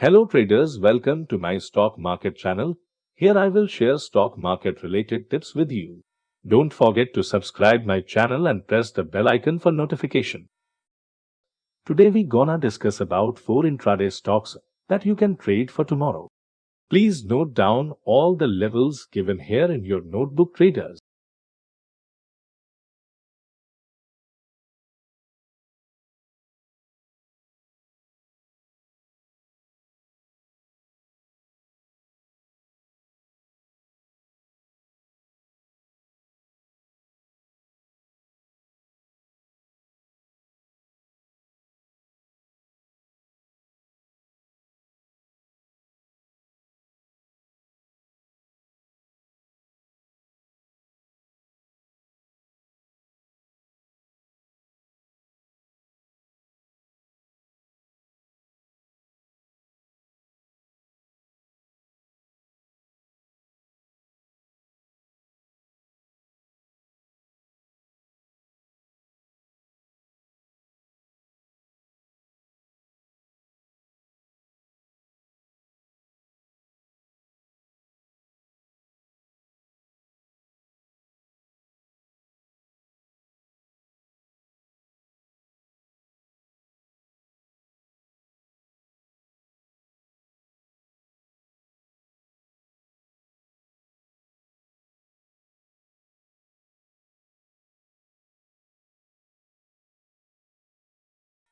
Hello traders, welcome to my stock market channel. Here I will share stock market related tips with you. Don't forget to subscribe my channel and press the bell icon for notification. Today we gonna discuss about 4 intraday stocks that you can trade for tomorrow. Please note down all the levels given here in your notebook traders.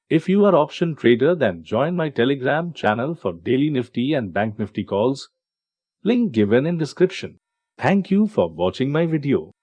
If you are option trader, then join my Telegram channel for daily Nifty and Bank Nifty calls. Link given in description. Thank you for watching my video.